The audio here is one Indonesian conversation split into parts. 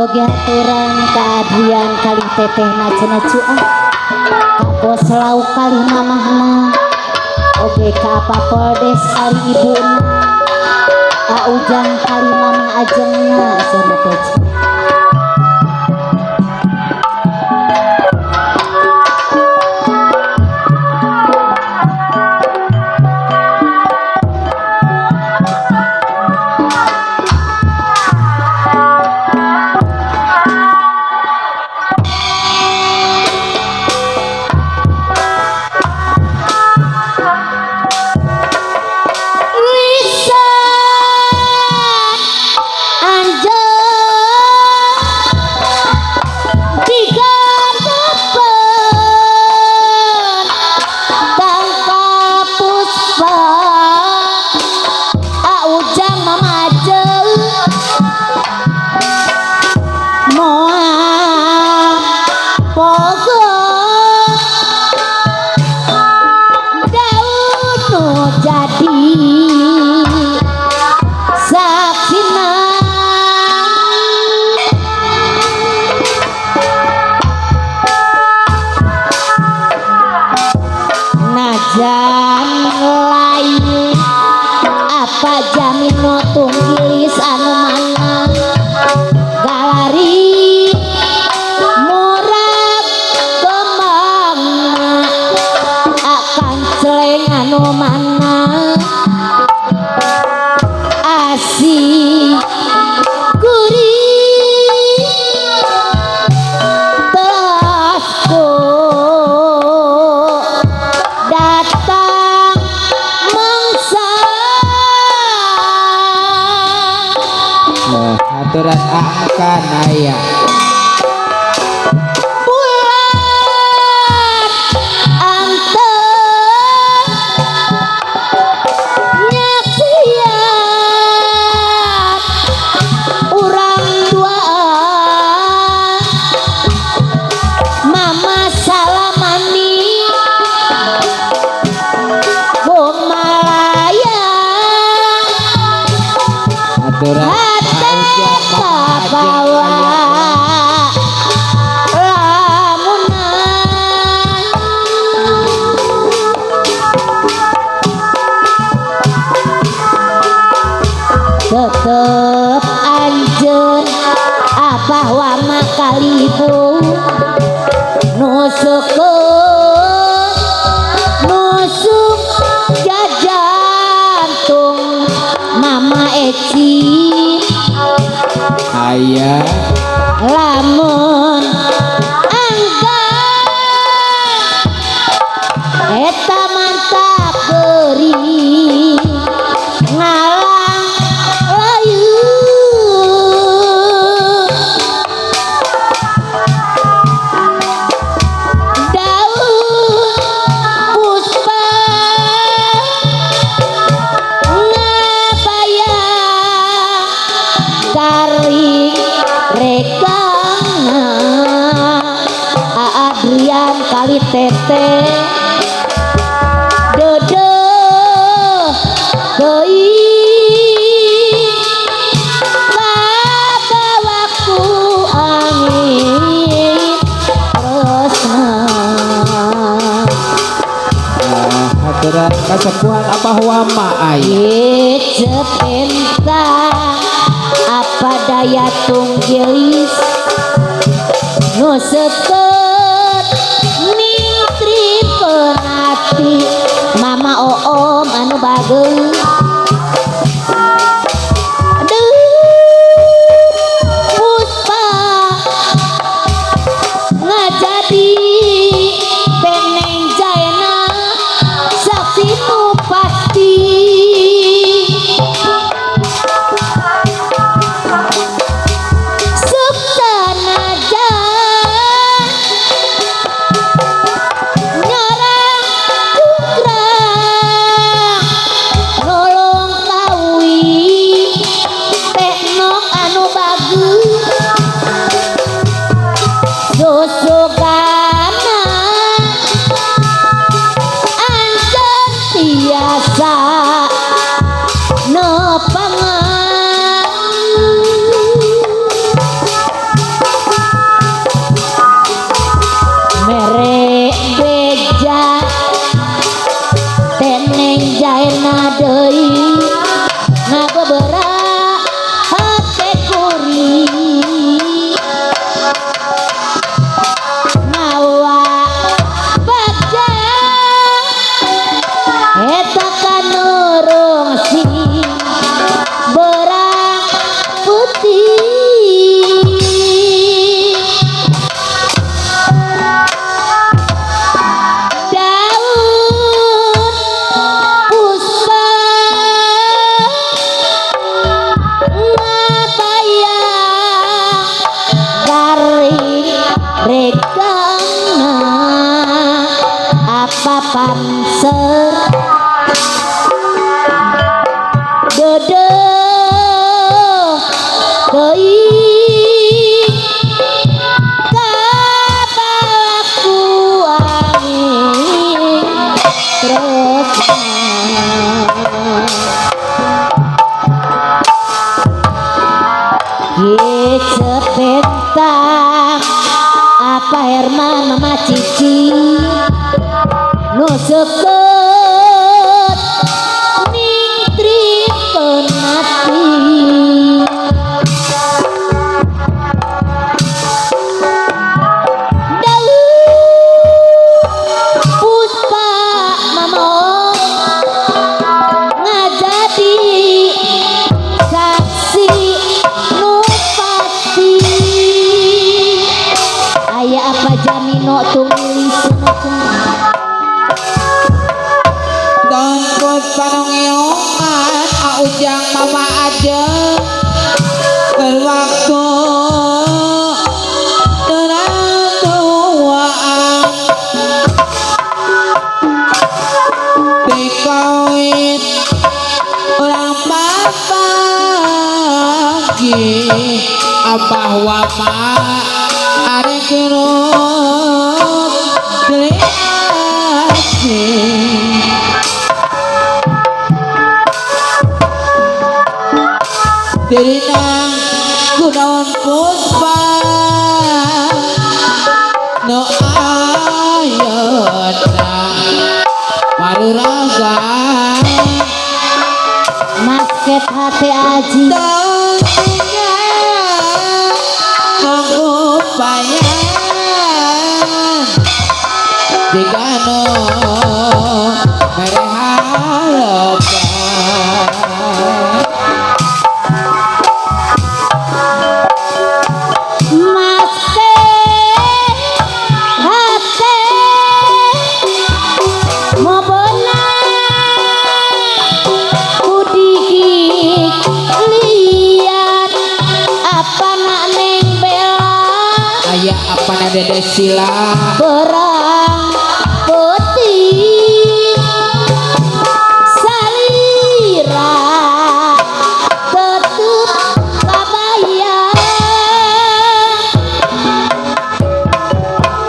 Oge aturan keadian kali teteh na cua kapos lauk kali mamahna oge ka Papoldes kali ibuna Ujang kali mama ajengna sana teh aturan akan aya aturan tetep anjeun apa wama kalibu nusuk jajantung mama Eci aya lamun angka eta mantap geuring ngalang layu daun puspa ngabayang garing rekana Adrian kali teteh dede bawaku angin resna aturan kasepuhan apa wama aya cepentang apa daya tunggelis nu seket ningtri penati mama oom anu bageus puspa ngajadi beneng jaena saksi nu pasti papan ser dede deui kapalaku angin tresna sepentang apa Herman mama cici nu seket ning trikeun ati puspa mamong ngajadi saksi nu pasti aya apa jamino tulis Tongkut panongeongan aujang mama aja berwaktu teratuaan dikawin orang pagi abah wama are kerut diliasi Dirina kudaun puspa no ayatna maruraga masket hati aji taunya pengupayan digano merehalapan apa nade sila perang putih salira tetep kabayang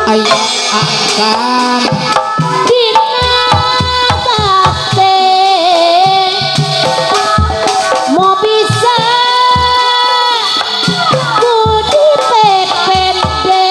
aya akan dina bakte mau bisa kudu pepende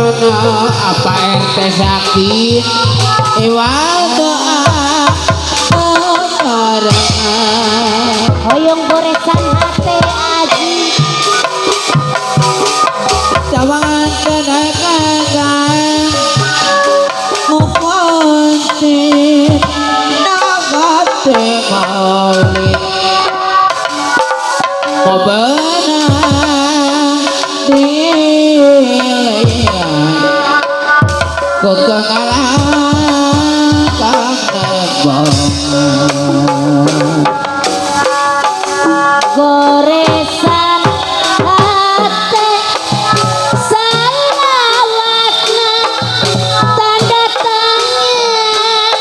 Purana apa ente sakit iwal doa barengan hoyong goresan hate aji cawangan kenaikan mukuntit nagate maulid Kebenang dilihat kekengalan kang nebongan goresan hate salawatna tanda tangan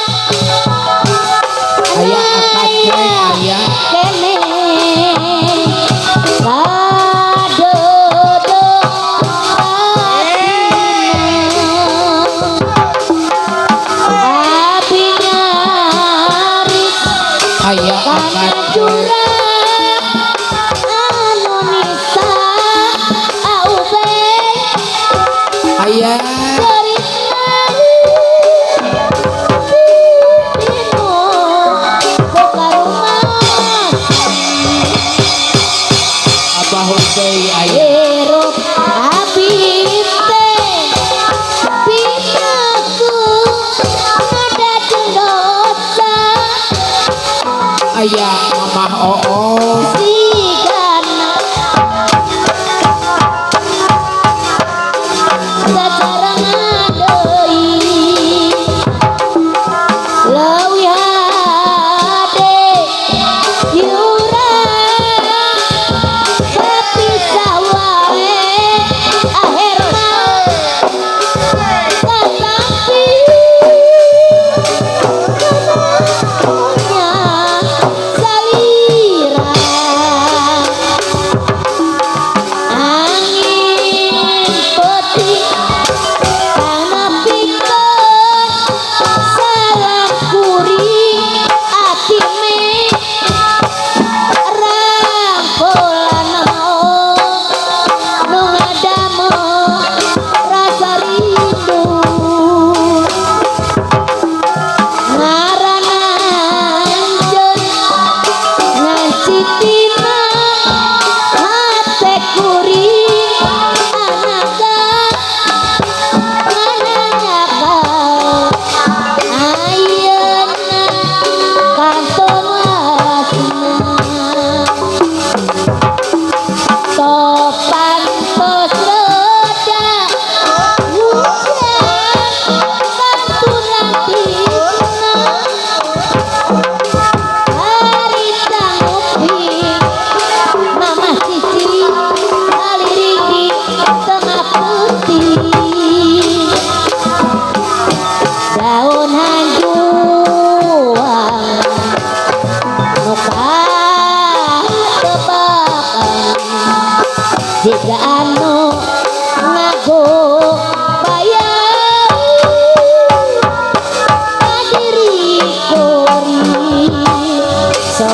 aya akad aya kene kadodo abi nyaris aya kana akad jurang anu nisa aube aya abah hussein aya aya mamah oo jika anu ngago bayang kadiri kori so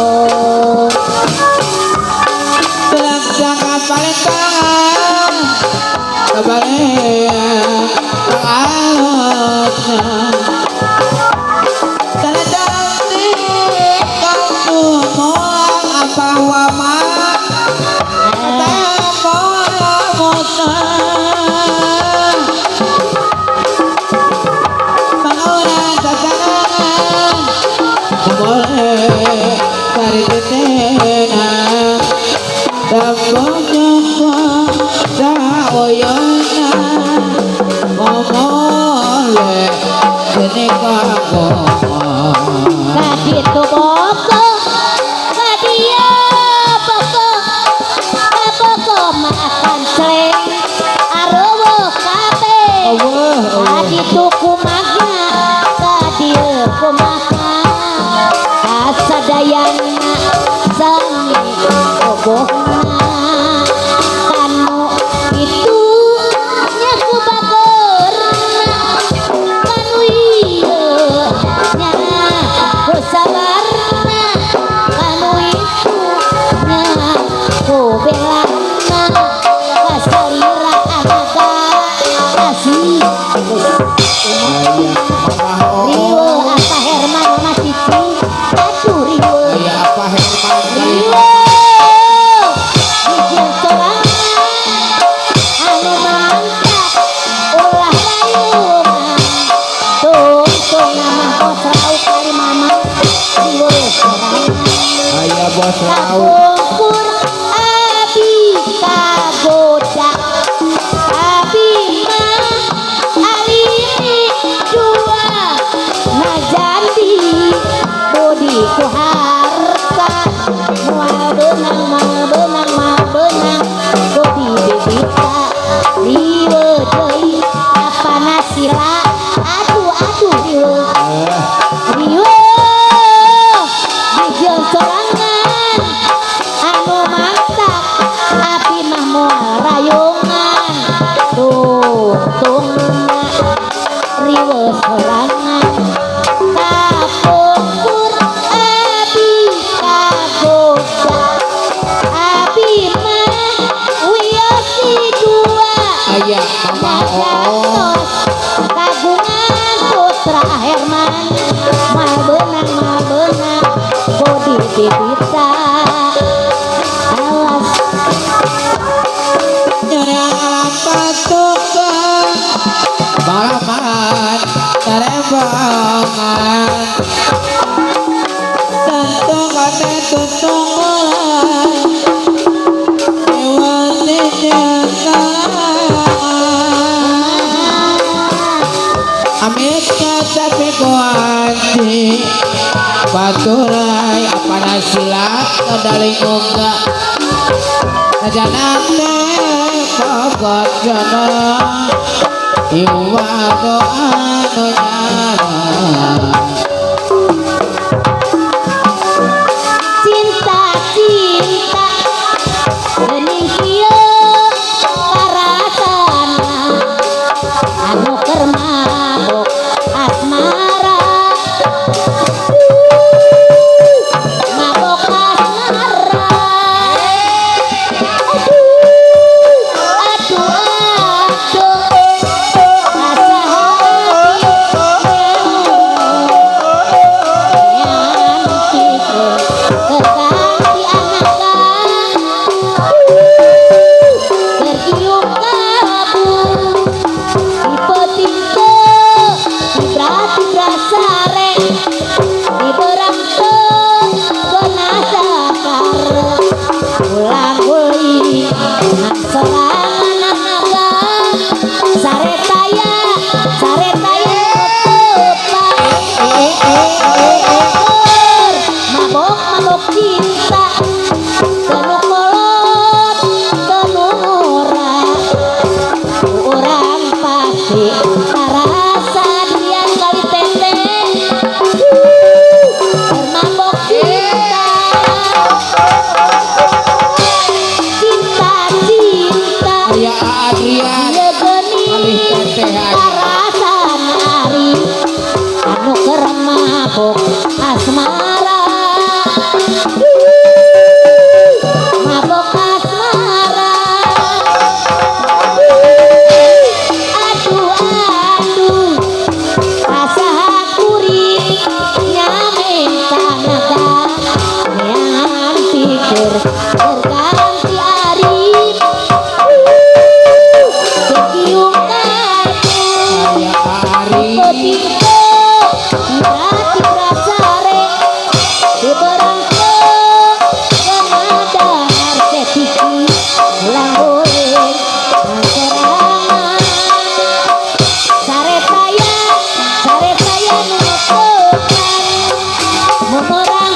Belangsang paling tangan kebayang tangannya Tanah kau semua apa wama kaditu boko kadia boko boko makan celeng arowo kape kaditu kumaha kadieu kumaha kasadayana bos laut kapungkur abi kagoda abi mah alimi dua najandi bodi ku harta moal benang bodi bibita liwe deui apana sila aduh liwe Dijieun sorangan anu mantap api mah moal rayungan tungtungna riwe sorangan kapungkur abi kagoda abi mah wiyosi dua aya mama nagantos kagungan putra Herman mal benang bodi bibita alas nyerang alam pasukan balapan terembangan tentung kate tutung mulai hewan tidak amit tapi kuanti baturai apana silat kadaling ongga janane kogot jana iwa doa nyana cinta geuning kieu karasana anu keur mabok asmara mabok asmara aduh asa hati terganti anakan terkiuk kabung tipe-tipe tibra sare diberang gona sakar ulang uli ngan sorangan naga sare taya mabok cinta tenu kolot tenu murah orang pasti karasa dian kali teteh mabok cinta aya Adrian ieu geuning alih teteh aya karasan ari anu keur mabok asmara mabok asmara aduh asa kuring nyamen tanaga neangan pikir terganti ari kekiung kabung aya Ari tipe tibra sare diberang kenada narsetiki ulang boleh sorangan sare taya numeran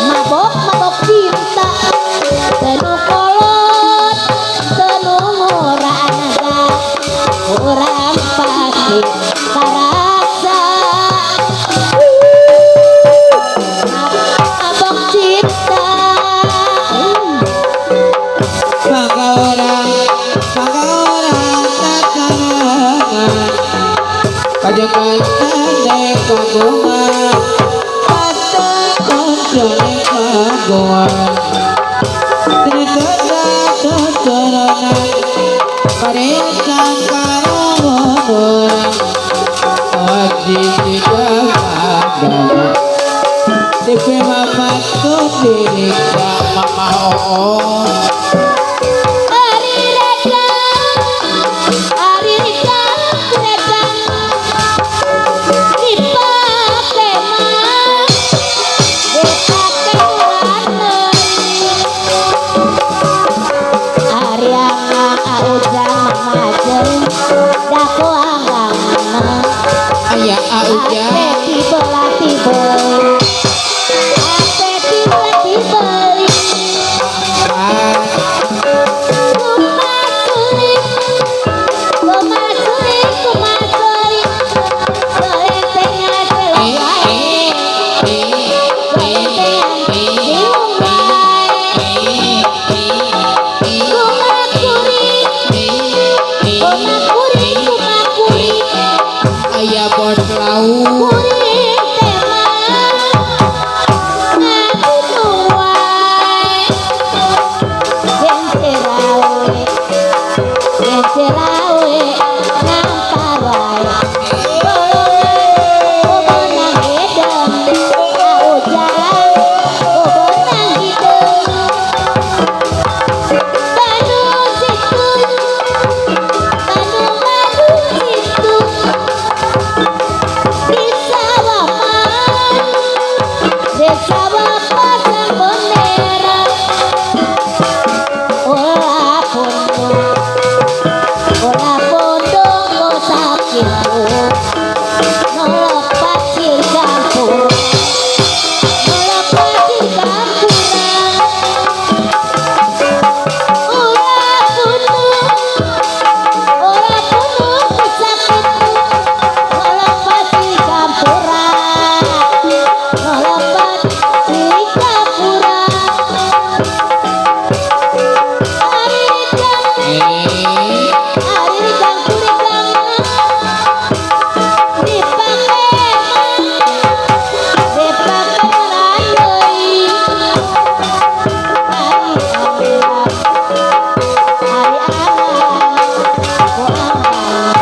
mabok cinta tenu kolot tenu murah naga orang pasti karasa mabok cinta maka orang takarangan kajangan tanda kagungan ada konjone kagungan ternyata tuturunan pariasan karumunurang oji tidak ada Dewi mama tuh diri mama Ari rekang dipake mah dipake aja. tibelah tibeli ate tibelah tibeli kumasuri kumasuri kumasuri kelentengan celawai kelentengan diumai kumakuri kumakuri Ayah bos lau kuring tema ngaku nuai gencerawe gencerawe ngamparai bobonang edem aujang bobonang hidung Bandung situ Bandung situ Desa Bapak sang bendera Olah pondok kosakitu Nolok pacir campur Nolok pacir campuran Olah pondok kosakitu Nolok pacir campuran Nolok pacir campuran Aririkang kurikang dipake randoi hari anak ku angkat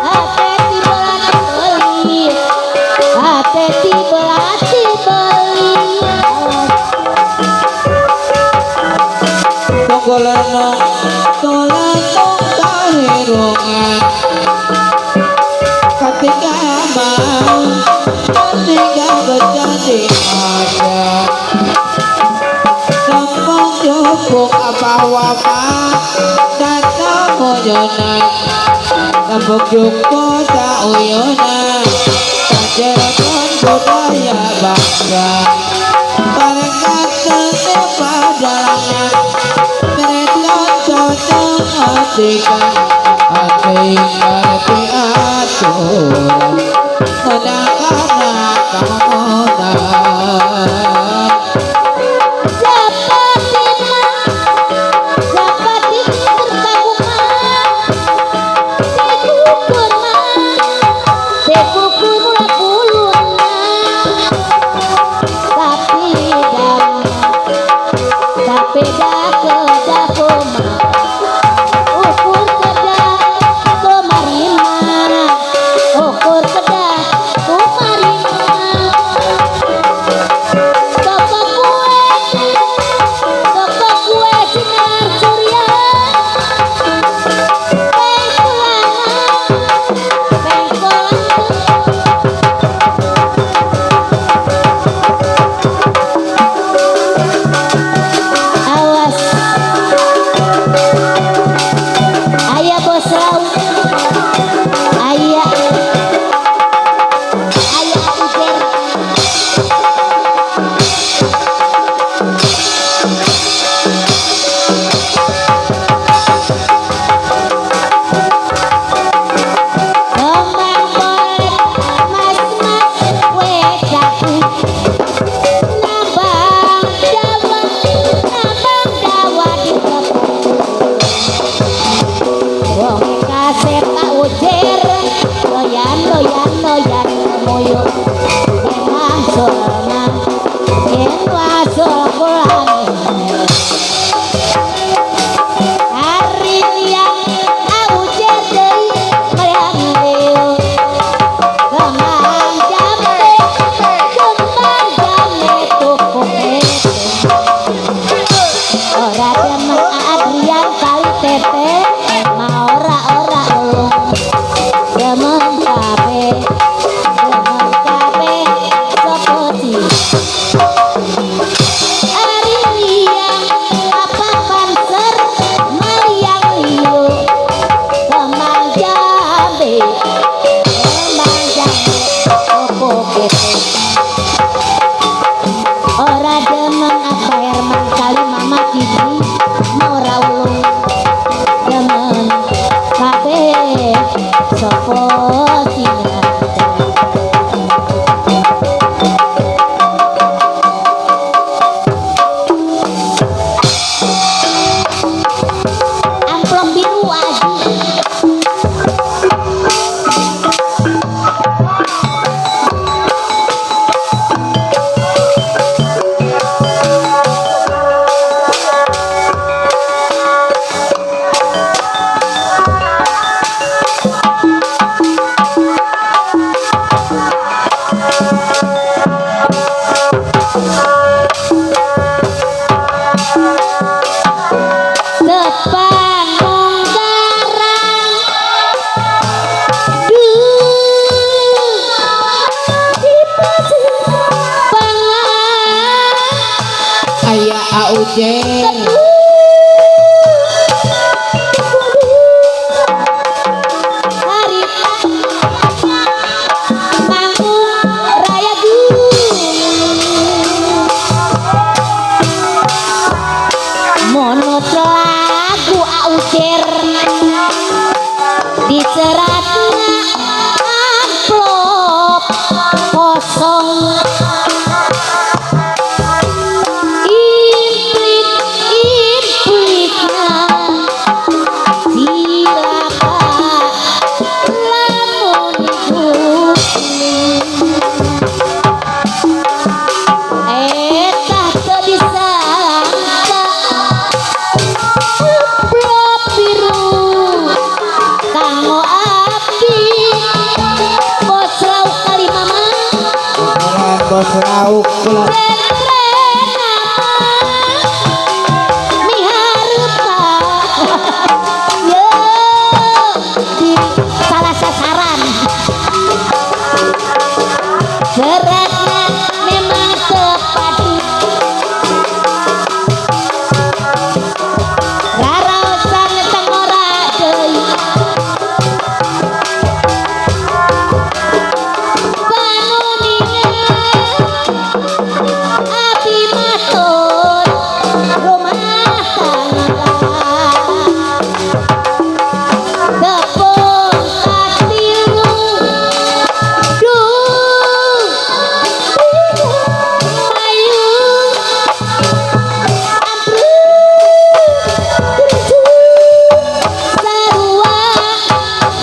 hate tibelah tibeli hate tibelah tibeli Tonggolanong tolanong kahirungan Ketika mau Ketika berjanji ada Tembong jukuk apa wapa Kata moyonan Tembong jukuk tak uyonan Kajekan budaya bangsa Mereka tetap padalangan Meretan cocok hatikan Hati ngerti aturan Menang-menang kemudahan Japatina berkabungan Dekukur mula puluna Tapi dah kedah koma Ukur kedah komarima Ukur kedah komarima Toko kue sinar surya Awas ayah bos laut ayah ujar Kembang bolet mas-mas wedaku Nambang dawa di kebun Wong kasep tak ujer Loyan moyo Yen angsulna Yen wasul kulane Hari liang aujer deui Mariang deu Kembang jame tuku kete Ora demen Adrian kali tete Ma ora ulung Demen kabe Sopo ujer hari Panggung Raya monot lagu aujer diceratna amplop kosong implikna silaka lamun etah teu disangka blok biru kanggo abdi bos lauk kali mama bos lauk mihareupa yo di salah sasaran gerakna memang tepadu raraosan tengora deui panuningan abi matur rumah tangga tepung katilu duh ayu sarua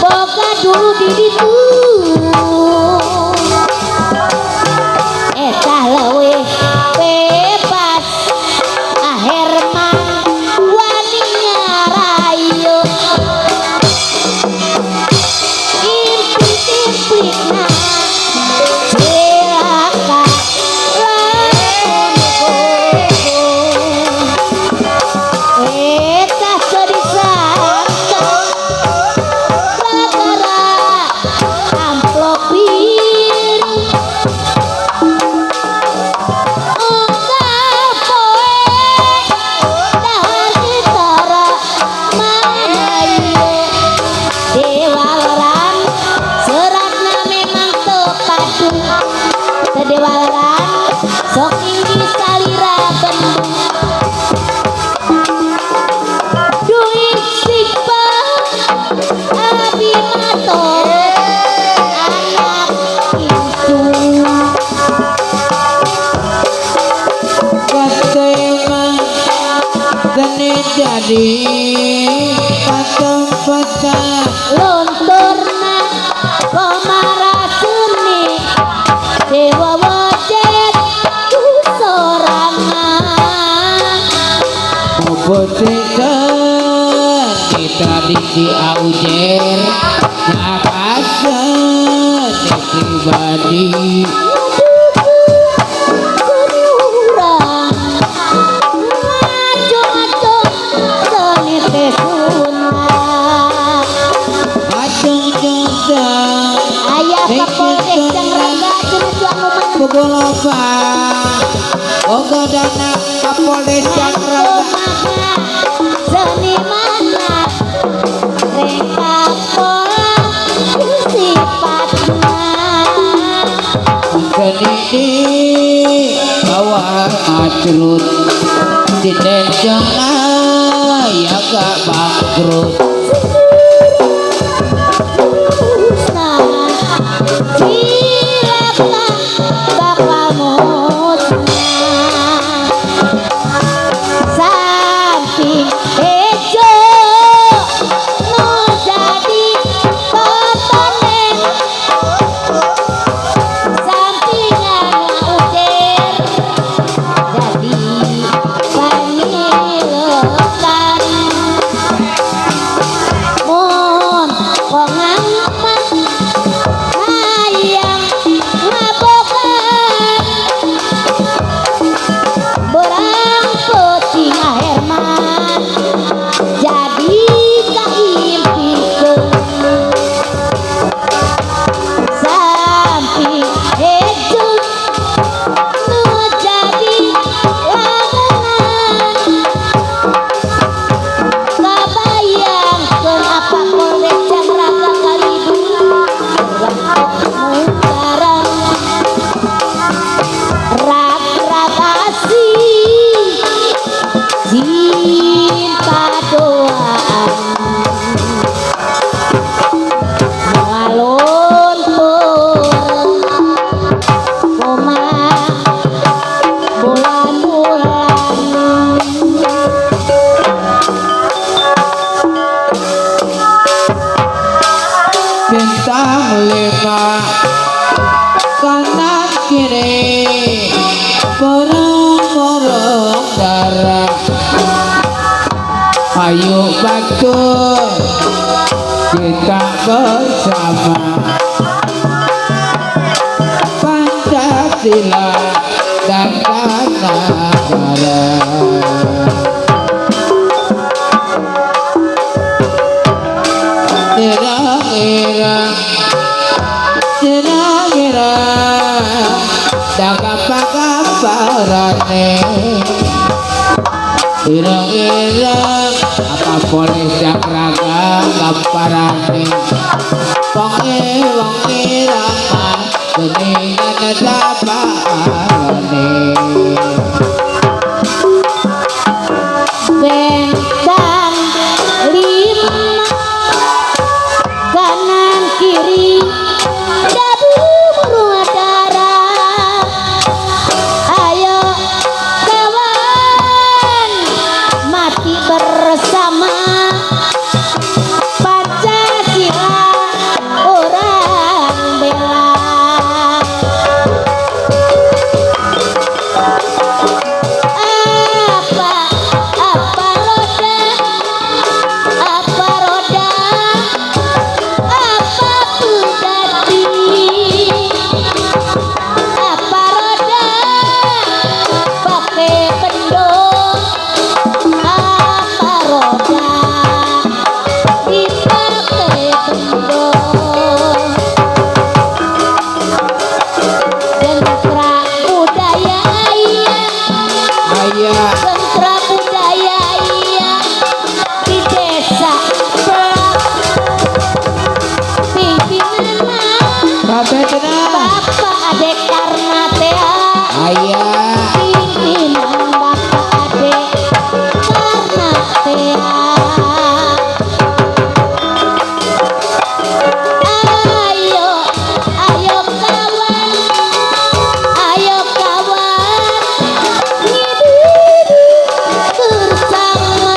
boga dulu di ditu eta leuwih bebas aher mah wani ngarayu implik-implikna cilaka lamun eta teu disangka gara amplop biru unggal poe dahar gitara manayu dewaleran seratna memang tepadu teu dewaleran sok inggi salira bendung duit sikpa abi mator anak itu keteman geni jadi patang-patang lunturna pemarasuni dewa wajib sorangan Bobotekan kita di aujer nakasan pribadi urang ngaco-ngaco seni teh sunat acung jongdang aya kapolres yang raga cenah anu menang Bogoloba Boga dana Kapolres Jangraga seni mana reka pola sifatna Geni bawa acrut Dinen jangan ya gak bangkrut silaka bakal musnah samping hejo nu jadi totonen sampingan ujer jadi pangilekan mun kongang mah kiri borong-borong darah ayo batur kita bersama Pancasila dan negara. Kira-kira dah kapan-kaparane kira-kira apa boleh dak raga kaparane wonge lama beningan daparane bentang lima kanan kiri dabu darah ayo kawan mati bersama Pancasila orang bela apa roda apa roda apa kudati apa roda pakai pendok apa roda dipakai pendok sentra budaya ayah sentra budaya di desa Pelak pimpinan sampai tenang Bapak Adek Karnatea ayah pimpinan Bapak Adek Karnatea ayo ayo kawan hidup bersama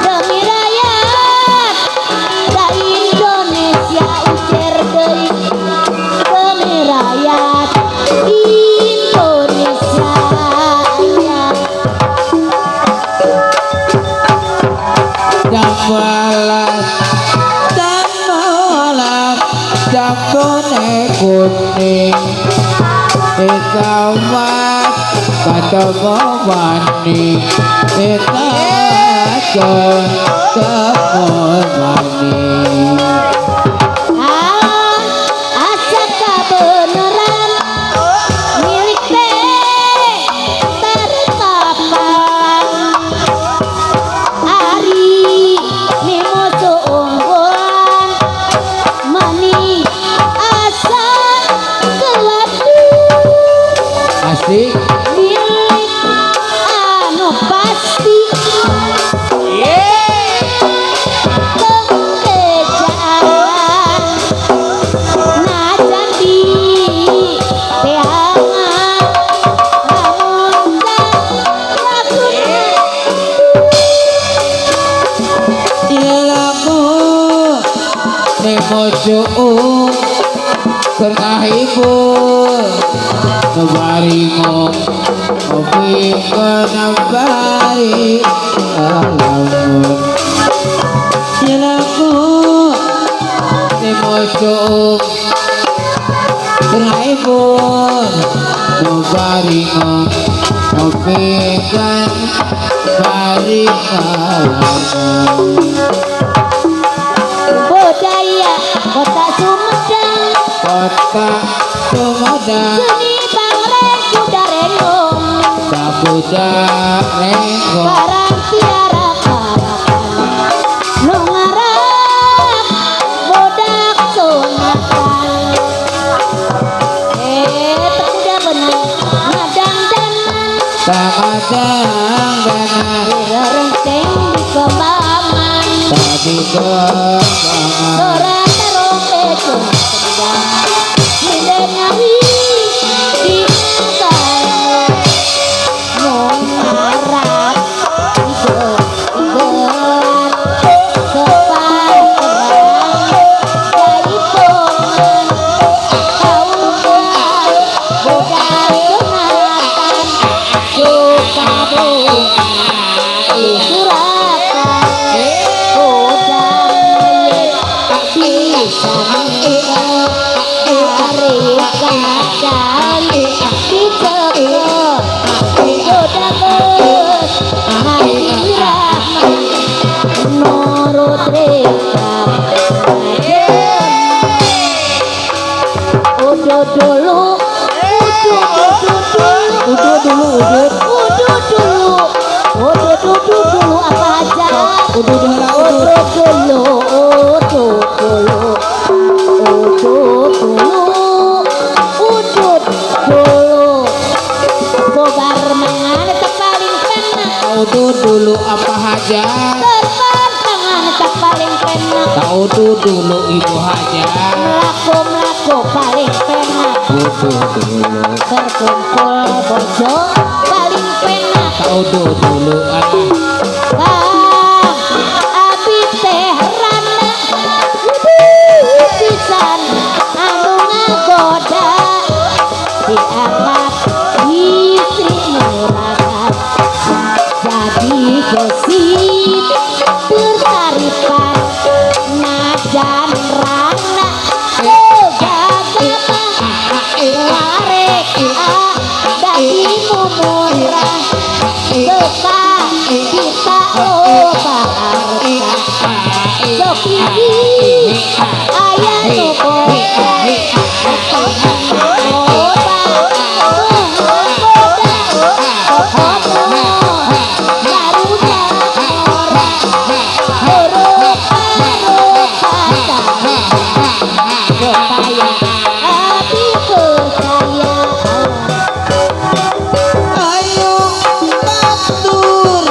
demi rakyat da Indonesia ucer deui demi rakyat Indonesia dan malas jambone kuning ikamat ketemu maning kita ketemu maning asa kebenaran milik teh terkapan ari mimoso unggulan mani asa keladu asik milik anu pasti kebejaan najan di teangan lamun lakuna ilaku nemojoong kerahibun nebaringo kopi kenabari alamun ilaku nemojoong kerahibun nebaringo kopi kenabari alamun budaya kota Sumedang kota Sumedang seni bangreng kudarengong Sabuda Renggo barang tiara karakan nu ngarap bodak sunatan tekuda benang ngadang danan Samadang Dana rerenceng di kembangan Tadi Kembangan Sora tarompet sedang mendengahi di negara mengarap gelar kepan terang dari pongan kaulah dulu dulu apa aja Udu dulu bobar mangan tak paling penak Udu dulu apa aja terbang tangan tak paling penak Udu dulu ibu aja melaku paling penak Udu dulu berkumpul bojo paling penak Udu dulu Bang abi teh rana pisan anu ngagoda diangkat istri nuragan jadi gesit bertaripan najan rana gagah larek daging murah teka kita harta sopi ayah nopo Ayo batur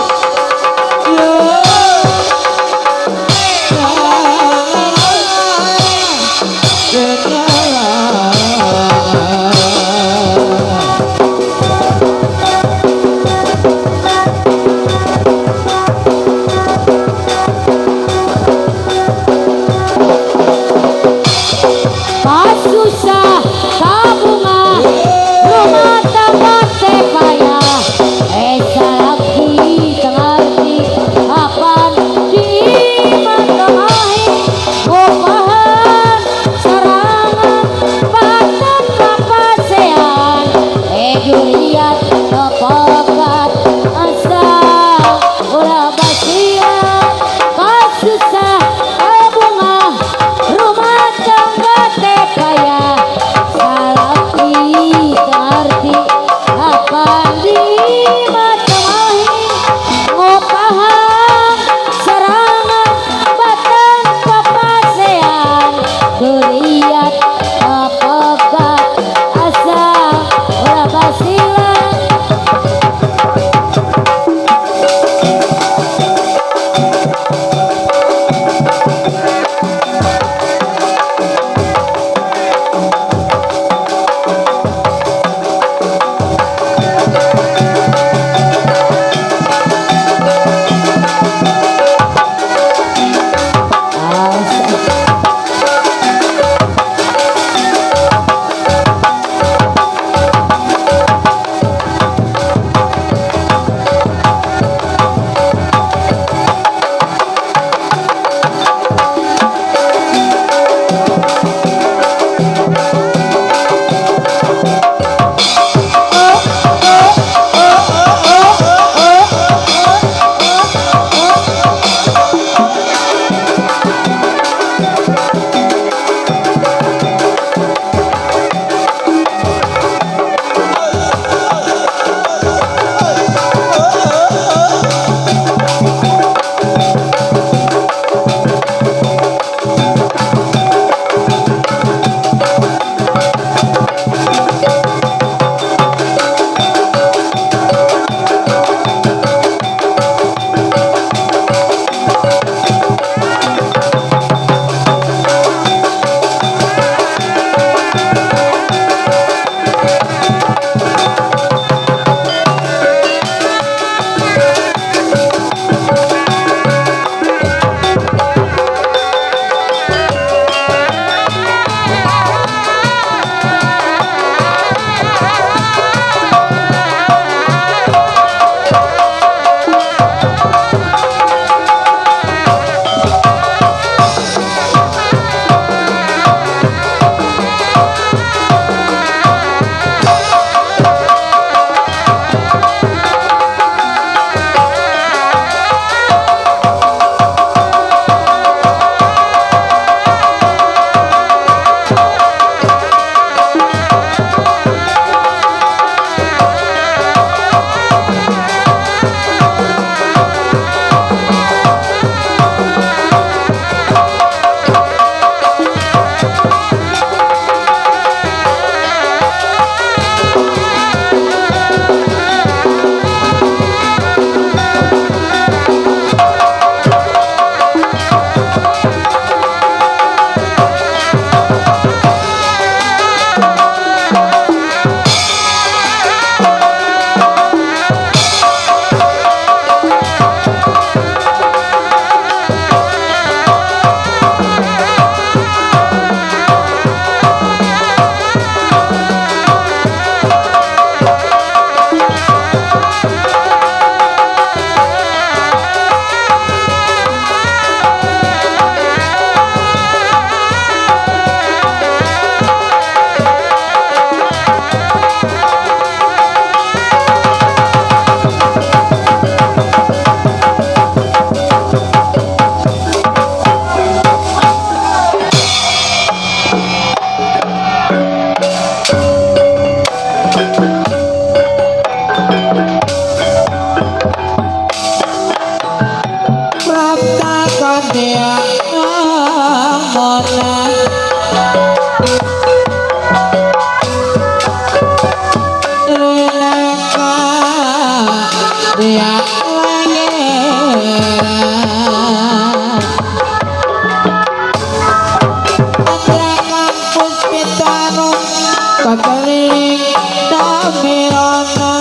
keliling tamirana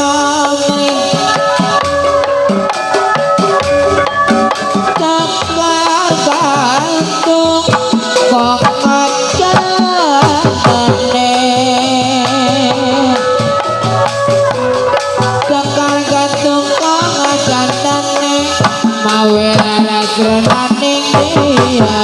cakar gantung kok ngajane cakar gantung kok ngajane mawe laras renaning dia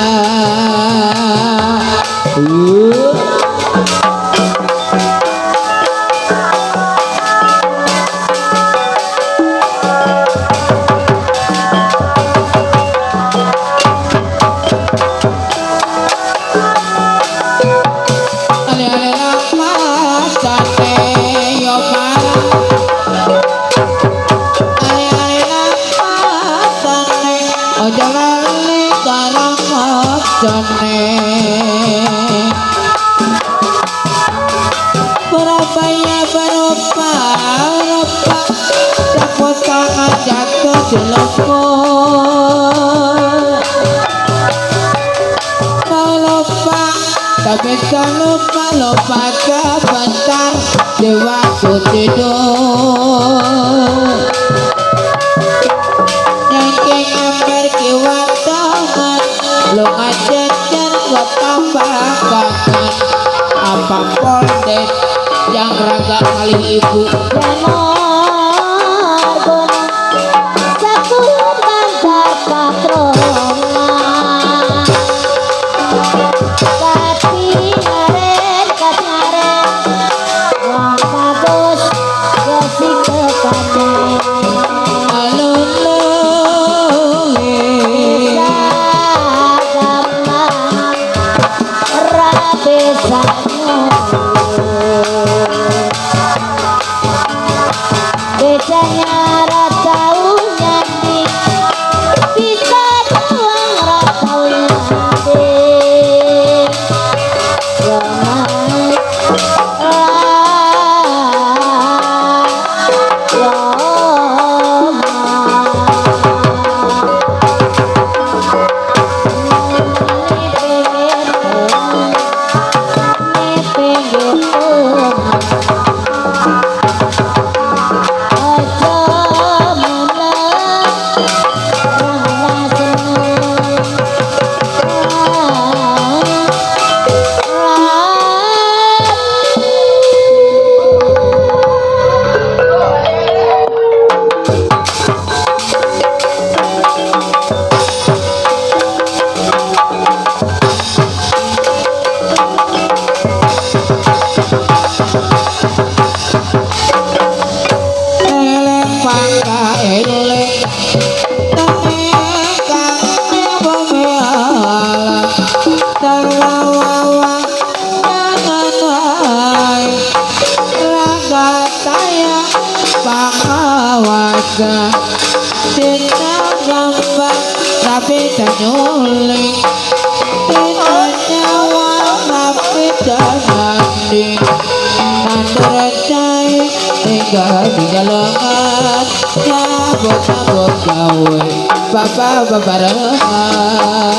Surabaya berupa rupa saput tangan jatuh dilepuk tak lupa tapi tak lupa sebentar di waktu tidur nyengking ember kiwat tangan lu ngajajar gua tambah kangen apa pondes yang raga kali ibu Janor gunung sakun bantar katrongan kati ngaren wong bagus gesi kekane alun-alun gampang rabe sanyo becanya ratau nyandi bisa doang ratau nyandi ramai Tina gambar tapi nyuling Tina nyawa tapi nanding Nandur cai tinggal di galengan Nyabut-nyabut gawe babarengan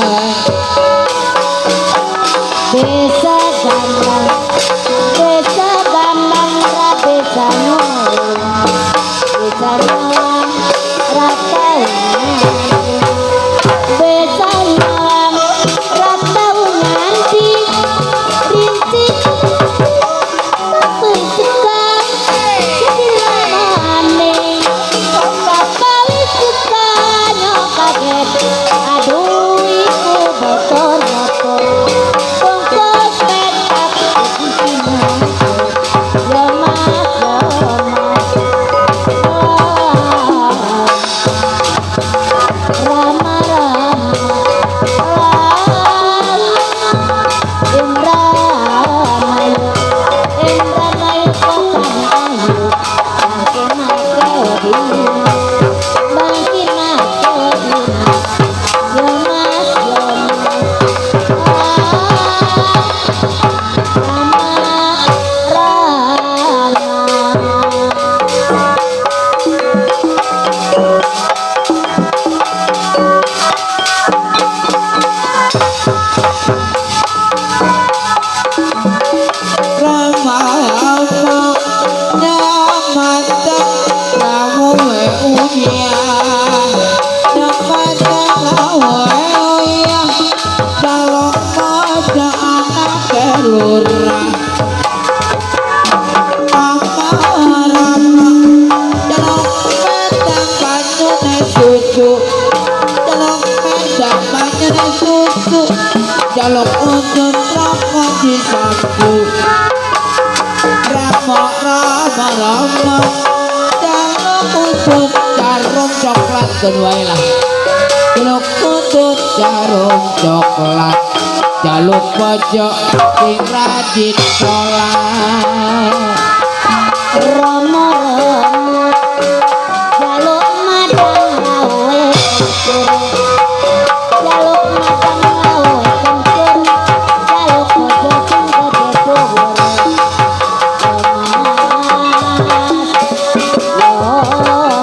desa gambang rabe sanyo desa nyawang ratau desa nyawang ratau nyanti rintik pencekan sebilamane kapali sukanyo kaget aduh iku motor bongkos petak rama jaluk kutut jarum coklat keduai lah jaluk kutut jarum coklat jaluk pojok sing rajin sholat Rama jaluk madang lawe kencur jaluk madang lawe kencur jaluk bojo sing gede dhuwur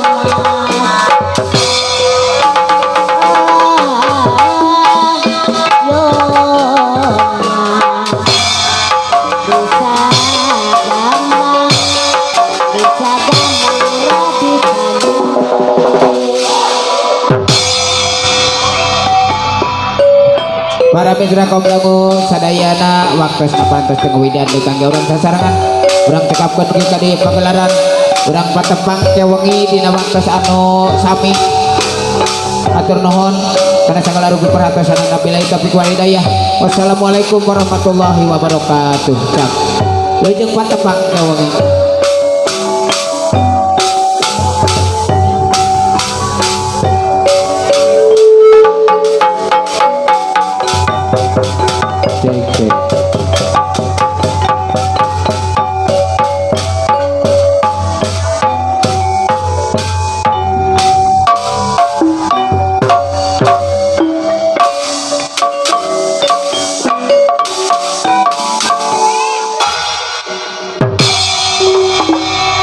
para mitra kaum dangu sadayana waktu sapantos teu widan di kangge urang sasarangan urang cekapkeun ki ka di pagelaran urang patepang kewengi dina waktu anu sami atur nuhun kana sagala rugi perhatosan nabilahi taufiq wal hidayah wassalamualaikum warahmatullahi wabarakatuh cak leujeung patepang kewengi cek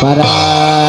para